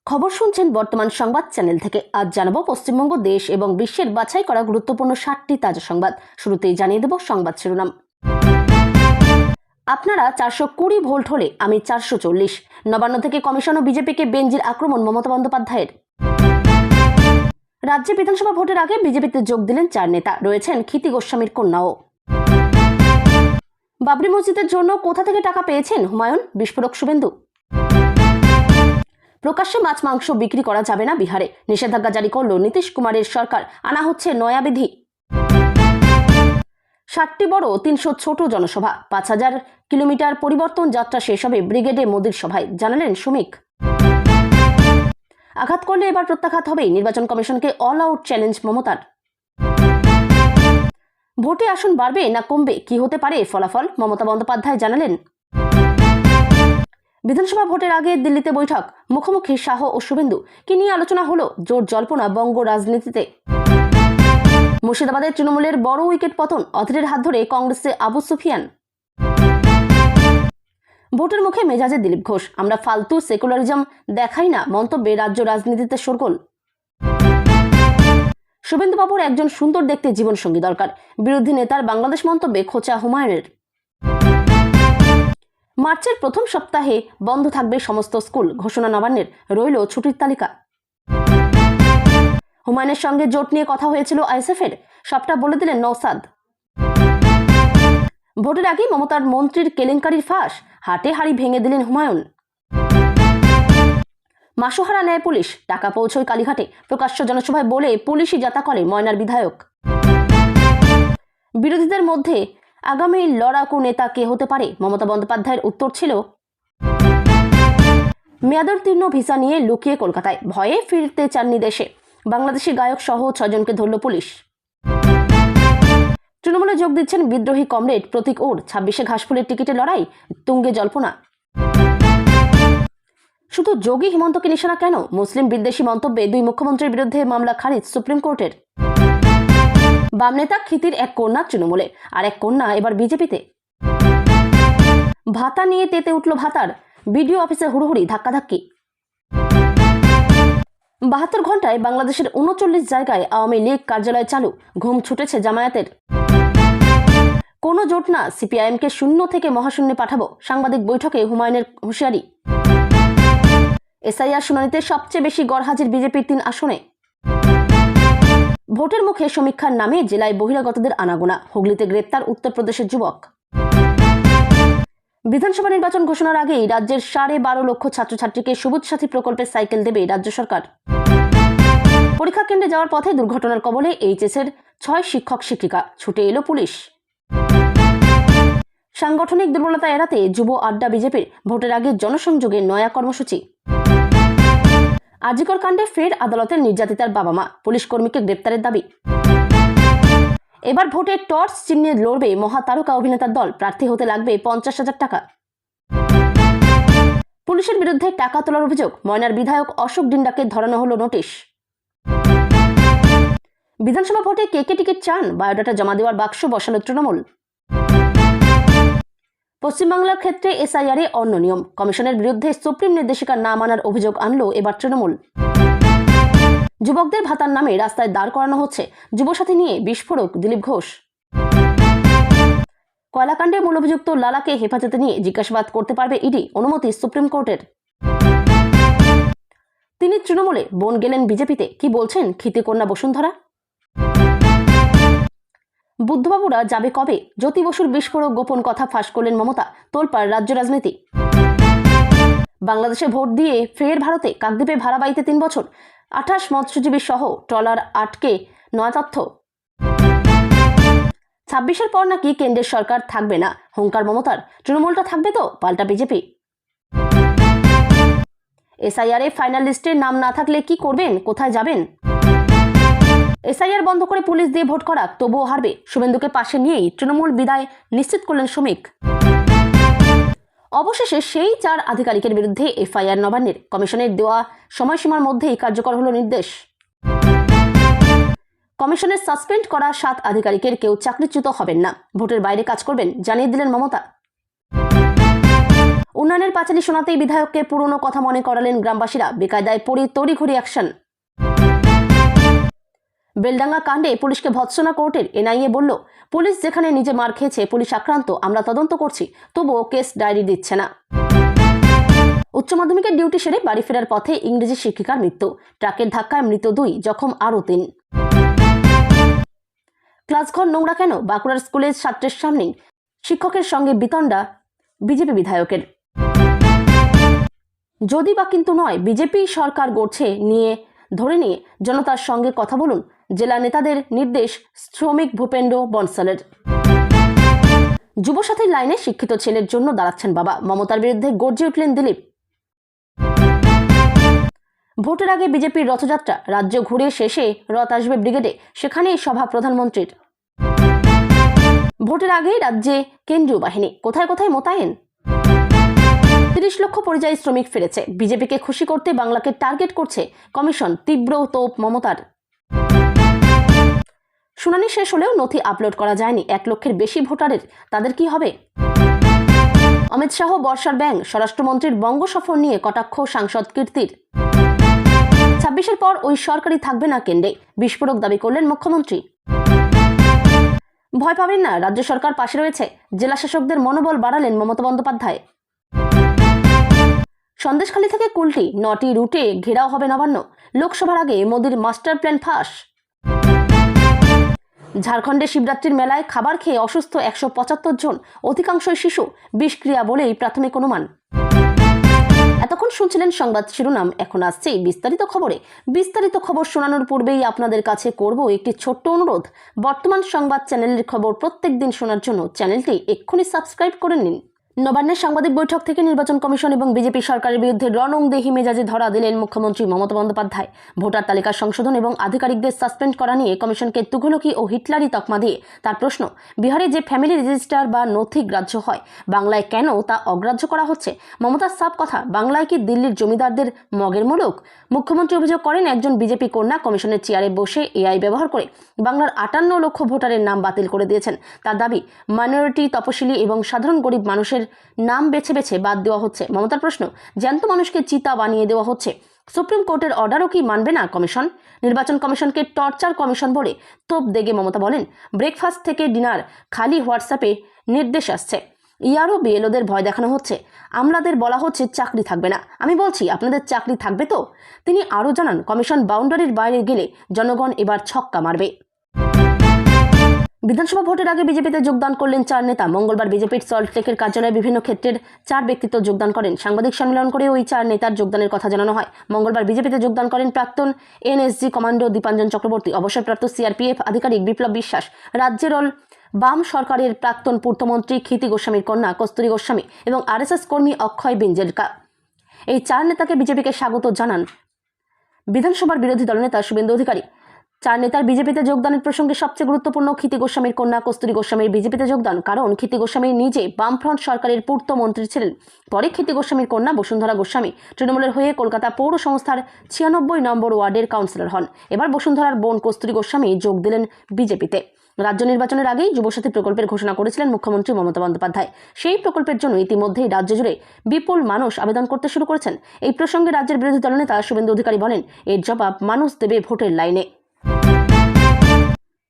খবর শুনছেন বর্তমান সংবাদ চ্যানেল থেকে। আজ জানাবো পশ্চিমবঙ্গ, দেশ এবং বিশ্বের বাছাই করা গুরুত্বপূর্ণ 60টি তাজা সংবাদ। শুরুতেই জানিয়ে দেব সংবাদ শিরোনাম। আপনারা 420 ভোল্ট হলে আমি 440। নবান্ন থেকে কমিশন ও বিজেপিকে বেঞ্জির আক্রমণ মমতা বন্দ্যোপাধ্যায়ের। রাজ্যে বিধানসভা ভোটের আগে বিজেপিতে যোগ দিলেন 4 নেতা, রয়েছেন ক্ষিতি গোস্বামীর কন্যাও। বাবরি মসজিদের জন্য কোথা থেকে টাকা পেয়েছেন হুমায়ুন, বিস্ফোরক শুভেন্দু। প্রকাশ্যে মাছ মাংস বিক্রি করা যাবে না বিহারে, নিষেধাজ্ঞা জারি করল নীতিশ কুমারের সরকার। আনা হচ্ছে নয়া বিধি। 60টি বড় 300 ছোট জনসভা, 5000 কিলোমিটার পরিবর্তন যাত্রা শেষ হবে ব্রিগেডে মোদির সভায়, জানালেন সুমিক। আঘাত করলে এবার প্রত্যাঘাত হবেই, নির্বাচন কমিশনকে অল আউট চ্যালেঞ্জ মমতার। ভোটে আসন বাড়বে না কমবে, কি হতে পারে ফলাফল, মমতা বন্দ্যোপাধ্যায় জানালেন। বিধানসভা ভোটের আগে দিল্লিতে বৈঠক, মুখোমুখি শাহ ও শুভেন্দু। কি নিয়ে আলোচনা হলো? জোর জল্পনা বঙ্গ রাজনীতিতে। মুর্শিদাবাদের তৃণমূলের বড় উইকেট পতন, অধীরের হাত ধরে কংগ্রেসে আবু সুফিয়ান। ভোটের মুখে মেজাজে দিলীপ ঘোষ, আমরা ফালতু সেকুলারিজম দেখাই না, মন্তব্যে রাজ্য রাজনীতিতে শোরগোল। শুভেন্দুবাবুর একজন সুন্দর দেখতে জীবনসঙ্গী দরকার, বিরোধী নেতার বাংলাদেশ মন্তব্যে খোঁচা হুমায়ুনের। মার্চের প্রথম সপ্তাহে বন্ধ থাকবে সমস্ত স্কুল, ঘোষণা নবান্নের, রইল ছুটির তালিকা। হুমায়ুনের সঙ্গে জোট নিয়ে কথা হয়েছিল আইএসএফের, সবটা বলে দিলেন নওসাদ। ভোটের আগে মমতার মন্ত্রীর কেলেঙ্কারির ফাঁস, হাটে হাড়ি ভেঙে দিলেন হুমায়ুন। মাসোহারা নেয় পুলিশ, টাকা পৌঁছয় কালীঘাটে, প্রকাশ্য জনসভায় বলে পুলিশই যাতা করে ময়নার বিধায়ক। বিরোধীদের মধ্যে আগামী লড়াকু নেতা কে হতে পারে, মমতা বন্দ্যোপাধ্যায়ের উত্তর ছিল, মেয়াদোত্তীর্ণ ভিসা নিয়ে লুকিয়ে কলকাতায়, ভয়ে ফিরতে চাননি দেশে। বাংলাদেশি গায়ক সহ 6 জনকে ধরল পুলিশ। তৃণমূলে যোগ দিচ্ছেন বিদ্রোহী কমরেড প্রতীক ওর, 26শে ঘাসফুলের টিকিটে লড়াই, তুঙ্গে জল্পনা। শুধু যোগী হিমন্তকে নিশানা কেন, মুসলিম বিদ্বেষী মন্তব্যে 2 মুখ্যমন্ত্রীর বিরুদ্ধে মামলা খারিজ সুপ্রিম কোর্টের। বাম নেতা ক্ষিতির এক কন্যা তৃণমূলে, আর এক কন্যা এবার বিজেপিতে। ভাতা নিয়ে তেতে উঠল ভাতার, বিডিও অফিসে হুড়োহুড়ি, ধাক্কাধাক্কি। 72 ঘন্টায় বাংলাদেশের 39 জায়গায় আওয়ামী লীগ কার্যালয় চালু, ঘুম ছুটেছে জামায়াতের। কোনো জোট না, সিপিআইএমকে শূন্য থেকে মহাশূন্যে পাঠাবো, সাংবাদিক বৈঠকে হুমায়ুনের হুঁশিয়ারি। এসআইআর শুনানিতে সবচেয়ে বেশি গড়হাজির বিজেপির 3 আসনে। ভোটের মুখে সমীক্ষার নামে জেলায় বহিরাগতদের আনাগোনা, হুগলিতে গ্রেপ্তার উত্তরপ্রদেশের যুবক। বিধানসভা নির্বাচন ঘোষণার আগেই রাজ্যের 12.5 লক্ষ ছাত্রছাত্রীকে সবুজ সাথী প্রকল্পে সাইকেল দেবে রাজ্য সরকার। পরীক্ষা কেন্দ্রে যাওয়ার পথে দুর্ঘটনার কবলে এইচএসের 6 শিক্ষক শিক্ষিকা, ছুটে এলো পুলিশ। সাংগঠনিক দুর্বলতা এড়াতে যুব আড্ডা বিজেপির, ভোটের আগে জনসংযোগে নয়া কর্মসূচি। আজিকর কাণ্ডে ফের আদালতের নির্যাতিতার বাবা মা, পুলিশ কর্মীকে গ্রেপ্তারের দাবি। এবার ভোটে টর্চ চিহ্নে লড়বে মহাতারকা অভিনেতার দল, প্রার্থী হতে লাগবে 50,000 টাকা। পুলিশের বিরুদ্ধে টাকা তোলার অভিযোগ, ময়নার বিধায়ক অশোক ডিন্ডাকে ধরানো হলো নোটিশ। বিধানসভা ভোটে কে কে টিকিট চান, বায়োডাটা জমা দেওয়ার বাক্স বসালো তৃণমূল। পশ্চিমবাংলার ক্ষেত্রে এসআইআর অন্য নিয়ম, কমিশনের বিরুদ্ধে সুপ্রিম নির্দেশিকা না মানার অভিযোগ আনলো এবার তৃণমূল। যুবকদের ভাতার নামে রাস্তায় দাঁড় করানো হচ্ছে, যুবসাথী নিয়ে বিস্ফোরক দিলীপ ঘোষ। কয়লাকাণ্ডে মূল অভিযুক্ত লালাকে হেফাজতে নিয়ে জিজ্ঞাসাবাদ করতে পারবে ইডি, অনুমতি সুপ্রিম কোর্টের। তিনি তৃণমূলে, বোন গেলেন বিজেপিতে, কি বলছেন ক্ষিতিকন্যা বসুন্ধরা। বুদ্ধবাবুরা যাবে কবে, জ্যোতি বসুর বিস্ফোরক গোপন কথা ফাঁস করলেন মমতা, তোলপাড় রাজ্য রাজনীতি। বাংলাদেশে ভোট দিয়ে ফের ভারতে, কাকদ্বীপে ভাড়া বাড়িতে 3 বছর, 28 মৎস্যজীবী সহ ট্রলার আটকে, নয়া তথ্য। 26-এর পর নাকি কেন্দ্রের সরকার থাকবে না, হুঙ্কার মমতার। তৃণমূলটা থাকবে তো, পাল্টা বিজেপি। এসআইআর ফাইনাল লিস্টে নাম না থাকলে কি করবেন, কোথায় যাবেন। এসআইআর বন্ধ করে পুলিশ দিয়ে ভোট করাক, তবুও হারবে, শুভেন্দুকে পাশে নিয়েই তৃণমূল বিদায় নিশ্চিত করলেন সুমিক। অবশেষে সেই 4 আধিকারিকের বিরুদ্ধে এফআইআর নবান্নের, কমিশনের দেওয়া সময়সীমার মধ্যেই কার্যকর হলো নির্দেশ। কমিশনের সাসপেন্ড করা 7 আধিকারিকের কেউ চাকরিচ্যুত হবেন না, ভোটের বাইরে কাজ করবেন, জানিয়ে দিলেন মমতা। উন্নয়নের পাঁচালী শোনাতেই বিধায়ককে পুরনো কথা মনে করালেন গ্রামবাসীরা। বেকায়দায় পড়ে তড়িঘড়ি অ্যাকশন। বেলডাঙ্গা কাণ্ডে পুলিশকে ভৎসনা কোর্টের। এনআইএ বলল, পুলিশ যেখানে নিজে মার খেয়েছে, পুলিশ আক্রান্ত, আমরা তদন্ত করছি, তবুও কেস ডায়েরি দিচ্ছে না। উচ্চ মাধ্যমিকের ডিউটি সেরে বাড়ি ফেরার পথে ইংরেজি শিক্ষিকার মৃত্যু। ট্রাকের ধাক্কায় মৃত 2, জখম আরও 3। ক্লাসঘর নোংরা কেন? বাঁকুড়ার স্কুলের ছাত্রের সামনেই শিক্ষকের সঙ্গে বিতণ্ডা বিজেপি বিধায়কের। যদি বা কিন্তু নয়, বিজেপি সরকার গড়ছে ধরে নিয়ে জনতার সঙ্গে কথা বলুন, জেলা নেতাদের নির্দেশ শ্রমিক ভূপেন্দ্র বনসালের। যুবসাথীর লাইনে শিক্ষিত ছেলের জন্য দাঁড়াচ্ছেন বাবা। মমতার বিরুদ্ধে গর্জে উঠলেন দিলীপ। ভোটের আগে বিজেপির রথযাত্রা, রাজ্য ঘুরে শেষে রথ আসবে ব্রিগেডে, সেখানেই সভা প্রধানমন্ত্রীর। ভোটের আগেই রাজ্যে কেন্দ্রীয় বাহিনী কোথায় কোথায় মোতায়েন। 30 লক্ষ পরিযায়ী শ্রমিক ফিরেছে। বিজেপিকে খুশি করতে বাংলাকে টার্গেট করছে কমিশন, তীব্র তোপ মমতার। শুনানি শেষ হলেও নথি আপলোড করা যায়নি 1 লক্ষের বেশি ভোটারের, তাদের কি হবে? অমিত শাহ বর্ষার ব্যাং, স্বরাষ্ট্রমন্ত্রীর বঙ্গ সফর নিয়ে কটাক্ষ সাংসদ কীর্তির। 26-এর পর ওই সরকারই থাকবে না কেন্দ্রে, বিস্ফোরক দাবি করলেন মুখ্যমন্ত্রী। ভয় পাবেন না, রাজ্য সরকার পাশে রয়েছে, জেলা শাসকদের মনোবল বাড়ালেন মমতা বন্দ্যোপাধ্যায়। সন্দেশখালী থেকে কুলটি 9টি রুটে ঘেরাও হবে নবান্ন। লোকসভার আগে মোদির মাস্টার প্ল্যান ফাঁস। ঝাড়খণ্ডে শিবরাত্রির মেলায় খাবার খেয়ে অসুস্থ 175 জন, অধিকাংশই শিশু, বিষক্রিয়া বলেই প্রাথমিক অনুমান। এতক্ষণ শুনছিলেন সংবাদ শিরোনাম, এখন আসছে বিস্তারিত খবরে। বিস্তারিত খবর শোনানোর পূর্বেই আপনাদের কাছে করব একটি ছোট্ট অনুরোধ। বর্তমান সংবাদ চ্যানেলের খবর প্রত্যেক দিন শোনার জন্য চ্যানেলটি এক্ষুনি সাবস্ক্রাইব করে নিন। নবান্নের সাংবাদিক বৈঠক থেকে নির্বাচন কমিশন এবং বিজেপি সরকারের বিরুদ্ধে রণংদেহী মেজাজে ধরা দিলেন মুখ্যমন্ত্রী মমতা বন্দ্যোপাধ্যায়। ভোটার তালিকার সংশোধন এবং আধিকারিকদের সাসপেন্ড করা নিয়ে কমিশনকে তুঘলকি ও হিটলারি তকমা দিয়ে তার প্রশ্ন, বিহারে যে ফ্যামিলি রেজিস্টার বা নথি গ্রাহ্য হয়, বাংলায় কেন তা অগ্রাহ্য করা হচ্ছে? মমতার সাফ কথা, বাংলায় কি দিল্লির জমিদারদের মগের মোড়ক? মুখ্যমন্ত্রী অভিযোগ করেন, একজন বিজেপি কন্যা কমিশনের চেয়ারে বসে এআই ব্যবহার করে বাংলার 58 লক্ষ ভোটারের নাম বাতিল করে দিয়েছেন। তার দাবি, মাইনরিটি, তপশিলি এবং সাধারণ গরিব মানুষের নাম বেছে বেছে বাদ দেওয়া হচ্ছে। মমতার প্রশ্ন, জ্যান্ত মানুষকে চিতা বানিয়ে দেওয়া হচ্ছে। সুপ্রিম কোর্টের অর্ডারও কি মানবে না কমিশন? নির্বাচন কমিশনকে টর্চার কমিশন বলে তোপ দেগে মমতা বলেন, ব্রেকফাস্ট থেকে ডিনার খালি হোয়াটসঅ্যাপে নির্দেশ আসছে। ইয়ারও বিএলওদের ভয় দেখানো হচ্ছে। আমলাদের বলা হচ্ছে চাকরি থাকবে না। আমি বলছি, আপনাদের চাকরি থাকবে তো? তিনি আরও জানান, কমিশন বাউন্ডারির বাইরে গেলে জনগণ এবার ছক্কা মারবে। বিধানসভা ভোটের আগে বিজেপিতে যোগদান করলেন 4 নেতা। মঙ্গলবার বিজেপির সল্টলেকের কার্যালয়ে বিভিন্ন ক্ষেত্রের 4 ব্যক্তিত্ব যোগদান করেন। সাংবাদিক সম্মেলন করে ওই 4 নেতার যোগদানের কথা জানানো হয়। মঙ্গলবার বিজেপিতে যোগদান করেন প্রাক্তন এনএসজি কমান্ডো দীপাঞ্জন চক্রবর্তী, অবসরপ্রাপ্ত সিআরপিএফ আধিকারিক বিপ্লব বিশ্বাস, রাজ্যের বাম সরকারের প্রাক্তন পূর্তমন্ত্রী ক্ষিতি গোস্বামীর কন্যা কস্তুরী গোস্বামী এবং আরএসএস কর্মী অক্ষয় বিঞ্জেরকা। এই 4 নেতাকে বিজেপিকে স্বাগত জানান বিধানসভার বিরোধী দলনেতা শুভেন্দু অধিকারী। 4 নেতার বিজেপিতে যোগদানের প্রসঙ্গে সবচেয়ে গুরুত্বপূর্ণ ক্ষিতি গোস্বামীর কন্যা কস্তুরী গোস্বামীর বিজেপিতে যোগদান, কারণ ক্ষিতি গোস্বামী নিজে বামফ্রন্ট সরকারের পূর্তমন্ত্রী ছিলেন। পরে ক্ষিতি গোস্বামীর কন্যা বসুন্ধরা গোস্বামী তৃণমূলের হয়ে কলকাতা পৌর সংস্থার 96 নম্বর ওয়ার্ডের কাউন্সিলর হন। এবার বসুন্ধরার বোন কস্তুরী গোস্বামী যোগ দিলেন বিজেপিতে। রাজ্য নির্বাচনের আগেই যুবসাথী প্রকল্পের ঘোষণা করেছিলেন মুখ্যমন্ত্রী মমতা বন্দ্যোপাধ্যায়। সেই প্রকল্পের জন্য ইতিমধ্যেই রাজ্য জুড়ে বিপুল মানুষ আবেদন করতে শুরু করেছেন। এই প্রসঙ্গে রাজ্যের বিরোধী দলনেতা শুভেন্দু অধিকারী বলেন, এর জবাব মানুষ দেবে ভোটের লাইনে।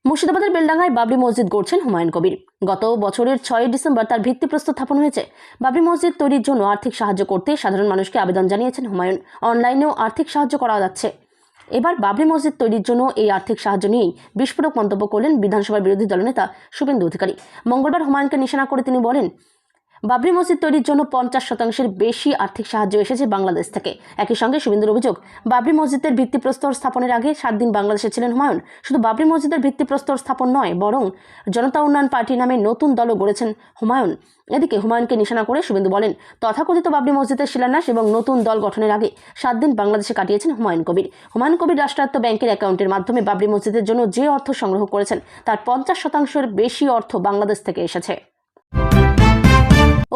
মুর্শিদাবাদের বেলডাঙ্গায় বাবরি মসজিদ গড়ছেন হুমায়ুন কবির। গত বছরের 6 ডিসেম্বর তার ভিত্তিপ্রস্তর স্থাপন হয়েছে। বাবরি মসজিদ তৈরির জন্য আর্থিক সাহায্য করতে সাধারণ মানুষকে আবেদন জানিয়েছেন হুমায়ুন। অনলাইনেও আর্থিক সাহায্য করা যাচ্ছে। এবার বাবরি মসজিদ তৈরির জন্য এই আর্থিক সাহায্য নিয়েই বিস্ফোরক মন্তব্য করলেন বিধানসভার বিরোধী দলনেতা শুভেন্দু অধিকারী। মঙ্গলবার হুমায়ুনকে নিশানা করে তিনি বলেন, বাবরি মসজিদ তৈরির জন্য 50% বেশি আর্থিক সাহায্য এসেছে বাংলাদেশ থেকে। একই সঙ্গে শুভেন্দুর অভিযোগ, বাবরি মসজিদের ভিত্তিপ্রস্তর স্থাপনের আগে 7 দিন বাংলাদেশে ছিলেন হুমায়ুন। শুধু বাবরি মসজিদের ভিত্তিপ্রস্তর স্থাপন নয়, বরং জনতা উন্নয়ন পার্টি নামে নতুন দলও গড়েছেন হুমায়ুন। এদিকে হুমায়ুনকে নিশানা করে শুভেন্দু বলেন, তথাকথিত বাবরি মসজিদের শিলান্যাস এবং নতুন দল গঠনের আগে 7 দিন বাংলাদেশে কাটিয়েছেন হুমায়ুন কবির। হুমায়ুন কবির রাষ্ট্রায়ত্ত ব্যাংকের অ্যাকাউন্টের মাধ্যমে বাবরি মসজিদের জন্য যে অর্থ সংগ্রহ করেছেন তার 50%-এর বেশি অর্থ বাংলাদেশ থেকে এসেছে।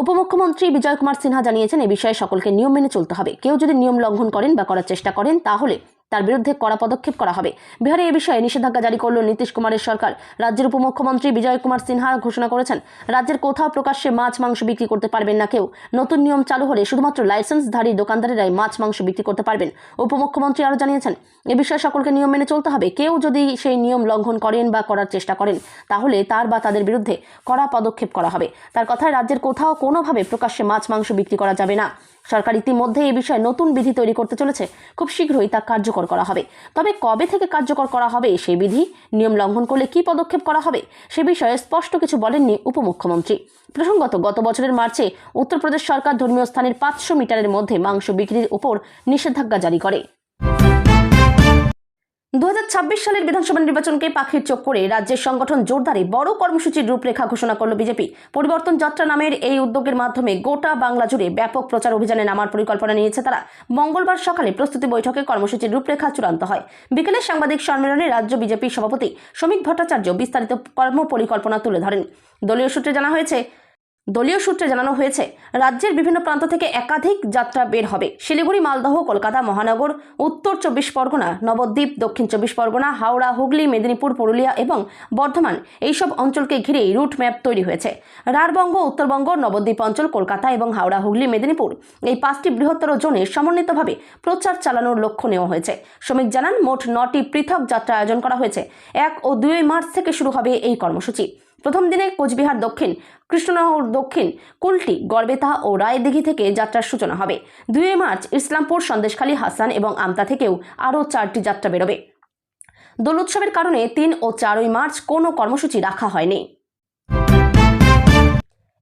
উপমুখ্যমন্ত্রী বিজয় কুমার সিনহা জানিয়েছেন, এই বিষয়ে সকলকে নিয়ম মেনে চলতে হবে। কেউ যদি নিয়ম লঙ্ঘন করেন বা করার চেষ্টা করেন তাহলে তার বিরুদ্ধে কড়া পদক্ষেপ করা হবে। বিহারে এ বিষয়ে নিষেধাজ্ঞা জারি করল নীতিশ কুমারের সরকার। রাজ্যের উপমুখ্যমন্ত্রী বিজয় কুমার সিনহা ঘোষণা করেছেন, রাজ্যের কোথাও প্রকাশ্যে মাছ মাংস বিক্রি করতে পারবেন না কেউ। নতুন নিয়ম চালু হলে শুধুমাত্র লাইসেন্সধারী দোকানদারেরাই মাছ মাংস বিক্রি করতে পারবেন। উপমুখ্যমন্ত্রী আরও জানিয়েছেন, এ বিষয়ে সকলকে নিয়ম মেনে চলতে হবে। কেউ যদি সেই নিয়ম লঙ্ঘন করেন বা করার চেষ্টা করেন তাহলে তার বা তাদের বিরুদ্ধে কড়া পদক্ষেপ করা হবে। তার কথায় রাজ্যের কোথাও কোনোভাবে প্রকাশ্যে মাছ মাংস বিক্রি করা যাবে না। সরকার ইতিমধ্যে এই বিষয়ে নতুন বিধি তৈরি করতে চলেছে, খুব শীঘ্রই তা কার্যকর করা হবে। তবে কবে থেকে কার্যকর করা হবে সেই বিধি, নিয়ম লঙ্ঘন করলে কি পদক্ষেপ করা হবে সে বিষয়ে স্পষ্ট কিছু বলেননি উপমুখ্যমন্ত্রী। প্রসঙ্গত, গত বছরের মার্চে উত্তরপ্রদেশ সরকার ধর্মীয় স্থানের 500 মিটারের মধ্যে মাংস বিক্রির উপর নিষেধাজ্ঞা জারি করে। 2026 সালের বিধানসভা নির্বাচনকে পাখির চোখ করে রাজ্যের সংগঠন জোরদারে বড় কর্মসূচির রূপরেখা ঘোষণা করল বিজেপি। পরিবর্তন যাত্রা নামের এই উদ্যোগের মাধ্যমে গোটা বাংলা জুড়ে ব্যাপক প্রচার অভিযানে নামার পরিকল্পনা নিয়েছে তারা। মঙ্গলবার সকালে প্রস্তুতি বৈঠকে কর্মসূচির রূপরেখা চূড়ান্ত হয়। বিকেলে সাংবাদিক সম্মেলনে রাজ্য বিজেপির সভাপতি শ্রমিক ভট্টাচার্য বিস্তারিত কর্মপরিকল্পনা তুলে ধরেন। দলীয় সূত্রে জানানো হয়েছে রাজ্যের বিভিন্ন প্রান্ত থেকে একাধিক যাত্রা বের হবে। শিলিগুড়ি, মালদহ, কলকাতা মহানগর, উত্তর 24 পরগনা, নবদ্বীপ, দক্ষিণ 24 পরগনা, হাওড়া, হুগলি, মেদিনীপুর, পুরুলিয়া এবং বর্ধমান এইসব অঞ্চলকে ঘিরেই রুট ম্যাপ তৈরি হয়েছে। রাঢ়বঙ্গ, উত্তরবঙ্গ, নবদ্বীপ অঞ্চল, কলকাতা এবং হাওড়া, হুগলি, মেদিনীপুর এই 5টি বৃহত্তর জোনে সমন্বিতভাবে প্রচার চালানোর লক্ষ্য নেওয়া হয়েছে। শ্রমিক জানান, মোট 9টি পৃথক যাত্রা আয়োজন করা হয়েছে। 1 ও 2 মার্চ থেকে শুরু হবে এই কর্মসূচি। প্রথম দিনে কোচবিহার দক্ষিণ, কৃষ্ণনগর দক্ষিণ, কুলটি, গড়বেতা ও রায়দিঘি থেকে যাত্রার সূচনা হবে। 2 মার্চ ইসলামপুর, সন্দেশখালী, হাসান এবং আমতা থেকেও আরও 4টি যাত্রা বেরোবে। দোল উৎসবের কারণে 3 ও 4 মার্চ কোনো কর্মসূচি রাখা হয়নি।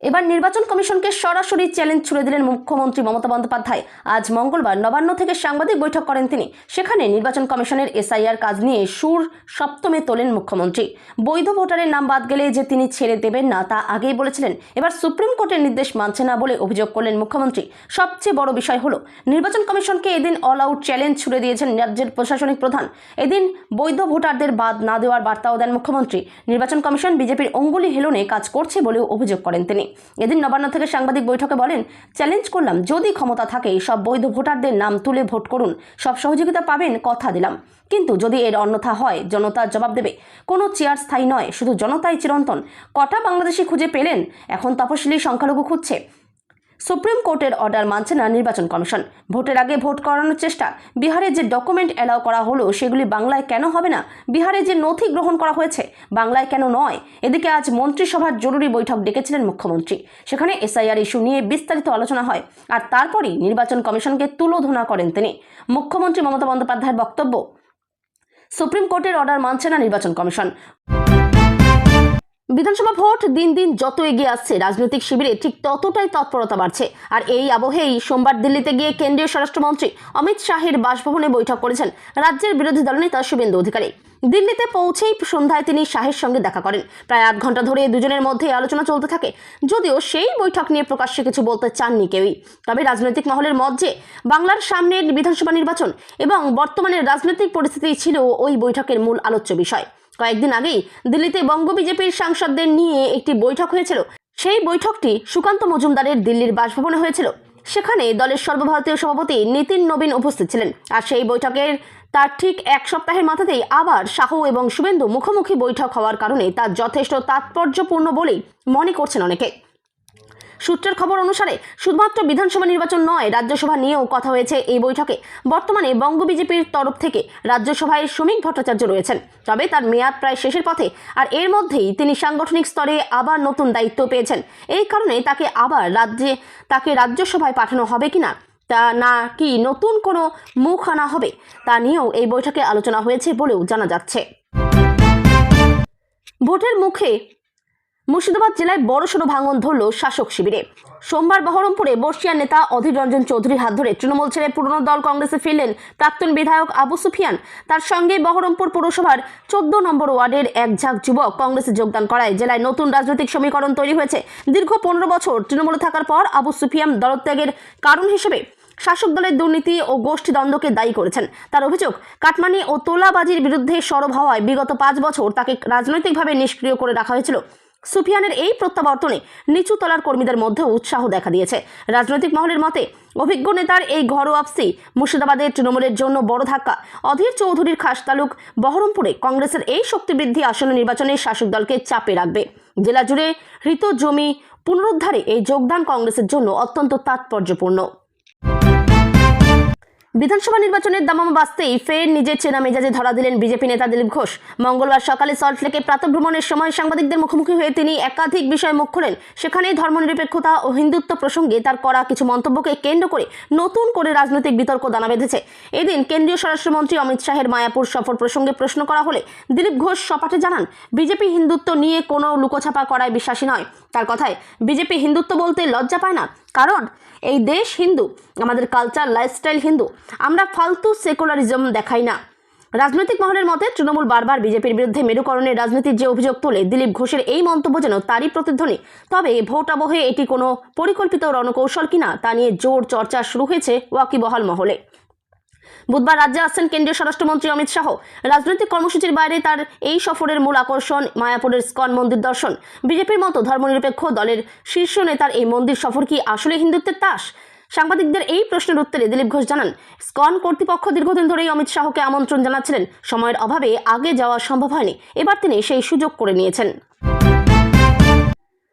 এবার নির্বাচন কমিশনকে সরাসরি চ্যালেঞ্জ ছুড়ে দিলেন মুখ্যমন্ত্রী মমতা বন্দ্যোপাধ্যায়। আজ মঙ্গলবার নবান্ন থেকে সাংবাদিক বৈঠক করেন তিনি। সেখানে নির্বাচন কমিশনের এসআইআর কাজ নিয়ে সুর সপ্তমে তোলেন মুখ্যমন্ত্রী। বৈধ ভোটারের নাম বাদ গেলে যে তিনি ছেড়ে দেবেন না তা আগেই বলেছিলেন। এবার সুপ্রিম কোর্টের নির্দেশ মানছে না বলে অভিযোগ করলেন মুখ্যমন্ত্রী। সবচেয়ে বড় বিষয় হলো নির্বাচন কমিশনকে এদিন অল আউট চ্যালেঞ্জ ছুড়ে দিয়েছেন রাজ্যের প্রশাসনিক প্রধান। এদিন বৈধ ভোটারদের বাদ না দেওয়ার বার্তাও দেন মুখ্যমন্ত্রী। নির্বাচন কমিশন বিজেপির অঙ্গুলি হেলনে কাজ করছে বলেও অভিযোগ করেন তিনি। এদিন নবান্ন থেকে সাংবাদিক বৈঠকে বলেন, চ্যালেঞ্জ করলাম, যদি ক্ষমতা থাকে সব বৈধ ভোটারদের নাম তুলে ভোট করুন, সব সহযোগিতা পাবেন, কথা দিলাম। কিন্তু যদি এর অন্যথা হয় জনতা জবাব দেবে। কোনো চেয়ার স্থায়ী নয়, শুধু জনতাই চিরন্তন। কটা বাংলাদেশি খুঁজে পেলেন? এখন তপশিলি সংখ্যালঘু খুঁজছে। সুপ্রিম কোর্টের অর্ডার মানছে না নির্বাচন কমিশন। ভোটের আগে ভোট করানোর চেষ্টা। বিহারে যে ডকুমেন্ট অ্যালাউ করা হলো সেগুলি বাংলায় কেন হবে না? বিহারে যে নথি গ্রহণ করা হয়েছে বাংলায় কেন নয়? এদিকে আজ মন্ত্রিসভার জরুরি বৈঠক ডেকেছিলেন মুখ্যমন্ত্রী। সেখানে এসআইআর ইস্যু নিয়ে বিস্তারিত আলোচনা হয়। আর তারপরই নির্বাচন কমিশনকে তুলোধনা করেন তিনি। মুখ্যমন্ত্রী মমতা বন্দ্যোপাধ্যায়ের বক্তব্য, সুপ্রিম কোর্টের অর্ডার মানছে না নির্বাচন কমিশন। বিধানসভা ভোট দিন দিন যত এগিয়ে আসছে রাজনৈতিক শিবিরে ঠিক ততটাই তৎপরতা বাড়ছে। আর এই আবহেই সোমবার দিল্লিতে গিয়ে কেন্দ্রীয় স্বরাষ্ট্রমন্ত্রী অমিত শাহের বাসভবনে বৈঠক করেছেন রাজ্যের বিরোধী দলনেতা শুভেন্দু অধিকারী। দিল্লিতে পৌঁছেই সন্ধ্যায় তিনি শাহের সঙ্গে দেখা করেন। প্রায় 8 ঘন্টা ধরে দুজনের মধ্যে আলোচনা চলতে থাকে। যদিও সেই বৈঠক নিয়ে প্রকাশ্যে কিছু বলতে চাননি কেউই। তবে রাজনৈতিক মহলের মত যে বাংলার সামনের বিধানসভা নির্বাচন এবং বর্তমানের রাজনৈতিক পরিস্থিতি ছিল ওই বৈঠকের মূল আলোচ্য বিষয়। কয়েকদিন আগেই দিল্লিতে বঙ্গ বিজেপির সাংসদদের নিয়ে একটি বৈঠক হয়েছিল। সেই বৈঠকটি সুকান্ত মজুমদারের দিল্লির বাসভবনে হয়েছিল। সেখানে দলের সর্বভারতীয় সভাপতি নীতিন নবীন উপস্থিত ছিলেন। আর সেই বৈঠকের তার ঠিক 1 সপ্তাহের মাথাতেই আবার শাহ এবং শুভেন্দু মুখোমুখি বৈঠক হওয়ার কারণে তা যথেষ্ট তাৎপর্যপূর্ণ বলেই মনে করছেন অনেকে। সূত্রের খবর অনুসারে শুধুমাত্র বিধানসভা নির্বাচন নয়, রাজ্যসভা নিয়েও কথা হয়েছে এই বৈঠকে। বর্তমানে বঙ্গ বিজেপির তরফ থেকে রাজ্যসভায় শ্রমিক ভট্টাচার্য রয়েছেন। তবে তার মেয়াদ প্রায় শেষের পথে। আর এর মধ্যেই তিনি সাংগঠনিক স্তরে আবার নতুন দায়িত্ব পেয়েছেন। এই কারণে তাকে রাজ্যসভায় পাঠানো হবে কিনা তা না কি নতুন কোনো মুখ আনা হবে তা নিয়েও এই বৈঠকে আলোচনা হয়েছে বলেও জানা যাচ্ছে। ভোটের মুখে মুর্শিদাবাদ জেলায় বড়সড় ভাঙন ধরল শাসক শিবিরে। সোমবার বহরমপুরে বর্ষিয়ার নেতা অধীর রঞ্জন চৌধুরীর হাত ধরে তৃণমূল ছেড়ে পুরনো দল কংগ্রেসে ফিরলেন প্রাক্তন বিধায়ক আবু সুফিয়ান। তার সঙ্গে বহরমপুর পৌরসভার 14 নম্বর ওয়ার্ডের এক ঝাঁক যুবক কংগ্রেসে যোগদান করায় জেলায় নতুন রাজনৈতিক সমীকরণ তৈরি হয়েছে। দীর্ঘ 15 বছর তৃণমূলে থাকার পর আবু সুফিয়ান দলত্যাগের কারণ হিসেবে শাসক দলের দুর্নীতি ও গোষ্ঠী দ্বন্দ্বকে দায়ী করেছেন। তার অভিযোগ, কাটমানি ও তোলাবাজির বিরুদ্ধে সরব হওয়ায় বিগত 5 বছর তাকে রাজনৈতিকভাবে নিষ্ক্রিয় করে রাখা হয়েছিল। সুফিয়ানের এই প্রত্যাবর্তনে নিচু তলার কর্মীদের মধ্যে উৎসাহ দেখা দিয়েছে। রাজনৈতিক মহলের মতে অভিজ্ঞ নেতার এই ঘরোয়া আপসি মুর্শিদাবাদের তৃণমূলের জন্য বড় ধাক্কা। অধীর চৌধুরীর খাস তালুক বহরমপুরে কংগ্রেসের এই শক্তিবৃদ্ধি আসন্ন নির্বাচনে শাসক দলকে চাপে রাখবে। জেলা জুড়ে হৃত জমি পুনরুদ্ধারে এই যোগদান কংগ্রেসের জন্য অত্যন্ত তাৎপর্যপূর্ণ। বিধানসভা নির্বাচনের দামামা বাজতেই ফের নিজের চেনা মেজাজে ধরা দিলেন বিজেপি নেতা দিলীপ ঘোষ। মঙ্গলবার সকালে সল্টলেকে প্রাতঃভ্রমণের সময় সাংবাদিকদের মুখোমুখি হয়ে তিনি একাধিক বিষয়ে মুখ খোলেন। সেখানেই ধর্মনিরপেক্ষতা ও হিন্দুত্ব প্রসঙ্গে তার করা কিছু মন্তব্যকে কেন্দ্র করে নতুন করে রাজনৈতিক বিতর্ক দানা বেঁধেছে। এদিন কেন্দ্রীয় স্বরাষ্ট্রমন্ত্রী অমিত শাহের মায়াপুর সফর প্রসঙ্গে প্রশ্ন করা হলে দিলীপ ঘোষ সপাটে জানান, বিজেপি হিন্দুত্ব নিয়ে কোনো লুকোছাপা করায় বিশ্বাসী নয়। তার কথায়, বিজেপি হিন্দুত্ব বলতে লজ্জা পায় না, কারণ এই দেশ হিন্দু, আমাদের কালচার লাইফস্টাইল হিন্দু, আমরা ফালতু সেকুলারিজম দেখাই না। রাজনৈতিক মহলের মতে তৃণমূল বারবার বিজেপির বিরুদ্ধে মেরুকরণের রাজনীতির যে অভিযোগ তোলে, দিলীপ ঘোষের এই মন্তব্য যেন তারই প্রতিধ্বনি। তবে ভোট আবহে এটি কোনো পরিকল্পিত রণকৌশল কিনা তা নিয়ে জোর চর্চা শুরু হয়েছে ওয়াকিবহাল মহলে। বুধবার রাজ্যে আসছেন কেন্দ্রীয় স্বরাষ্ট্রমন্ত্রী অমিত শাহ। রাজনৈতিক কর্মসূচির বাইরে তার এই সফরের মূল আকর্ষণ মায়াপুরের ইসকন মন্দির দর্শন। বিজেপির মতো ধর্মনিরপেক্ষ দলের শীর্ষ নেতার এই মন্দির সফর কি আসলে হিন্দুত্বের তাস? সাংবাদিকদের এই প্রশ্নের উত্তরে দিলীপ ঘোষ জানান, ইসকন কর্তৃপক্ষ দীর্ঘদিন ধরেই অমিত শাহকে আমন্ত্রণ জানাচ্ছিলেন। সময়ের অভাবে আগে যাওয়া সম্ভব হয়নি, এবার তিনি সেই সুযোগ করে নিয়েছেন।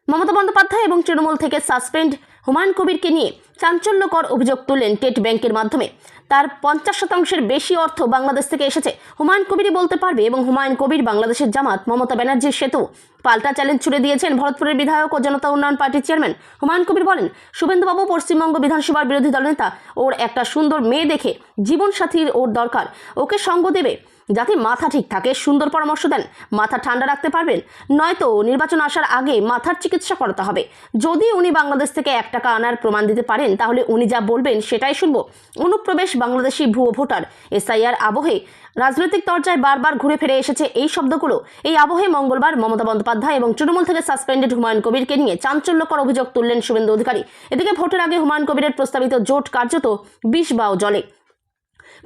মমতা বন্দ্যোপাধ্যায় এবং তৃণমূল থেকে সাসপেন্ড হুমায়ুন কবিরকে নিয়ে চাঞ্চল্যকর অভিযোগ তুললেন টেট ব্যাংকের মাধ্যমে। তার 50% বেশি অর্থ বাংলাদেশ থেকে এসেছে। হুমায়ুন কবিরই বলতে পারবে এবং হুমায়ুন কবির বাংলাদেশের জামাত মমতা ব্যানার্জির সেতু। পাল্টা চ্যালেঞ্জ ছুড়ে দিয়েছেন ভরতপুরের বিধায়ক ও জনতা উন্নয়ন পার্টির চেয়ারম্যান। হুমায়ুন কবির বলেন, শুভেন্দুবাবু পশ্চিমবঙ্গ বিধানসভার বিরোধী দলনেতা, ওর একটা সুন্দর মেয়ে দেখে জীবনসাথীর ওর দরকার, ওকে সঙ্গ দেবে যাতে মাথা ঠিক থাকে। সুন্দর পরামর্শ দেন, মাথা ঠান্ডা রাখতে পারবেন, নয়তো নির্বাচন আসার আগে মাথার চিকিৎসা করাতে হবে। যদি উনি বাংলাদেশ থেকে 1 টাকা আনার প্রমাণ দিতে পারেন, তাহলে উনি যা বলবেন সেটাই শুনবো। অনুপ্রবেশ, বাংলাদেশি ভুয়ো ভোটার, এসআইআর আবহে রাজনৈতিক চর্চায় বারবার ঘুরে ফিরে এসেছে এই শব্দগুলো। এই আবহে মঙ্গলবার মমতা বন্দ্যোপাধ্যায় এবং তৃণমূল থেকে সাসপেন্ডেড হুমায়ুন কবিরকে নিয়ে চাঞ্চল্যকর অভিযোগ তুললেন শুভেন্দু অধিকারী। এদিকে ভোটের আগে হুমায়ুন কবিরের প্রস্তাবিত জোট কার্যত বিষ বাও জলে।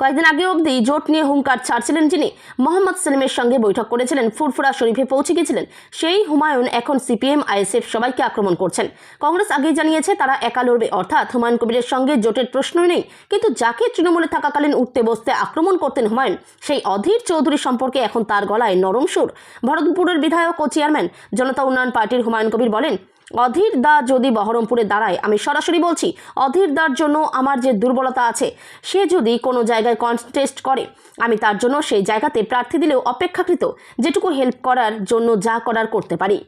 কয়েকদিন আগে অবধি জোট নিয়ে হুঙ্কার ছাড়ছিলেন যিনি, মোহাম্মদ সেলিমের সঙ্গে বৈঠক করেছিলেন, ফুরফুরা শরীফে পৌঁছে গিয়েছিলেন, সেই হুমায়ুন এখন সিপিএম আইএসএফ সবাইকে আক্রমণ করছেন। কংগ্রেস আগেই জানিয়েছে তারা একা লড়বে, অর্থাৎ হুমায়ুন কবিরের সঙ্গে জোটের প্রশ্নই নেই। কিন্তু যাকে তৃণমূলে থাকাকালীন উঠতে বসতে আক্রমণ করতেন হুমায়ুন, সেই অধীর চৌধুরী সম্পর্কে এখন তার গলায় নরম সুর। ভরতপুরের বিধায়ক ও চেয়ারম্যান জনতা উন্নয়ন পার্টির হুমায়ুন কবির বলেন, অধীর দা যদি বহরমপুরে দাঁড়ায়, আমি সরাসরি বলছি, অধীর দার জন্য আমার যে দুর্বলতা আছে, সে যদি কোনো জায়গায় কন্টেস্ট করে, আমি তার জন্য সেই জায়গাতে প্রার্থী দিলেও অপেক্ষাকৃত যেটুকু হেল্প করার জন্য যা করার করতে পারি।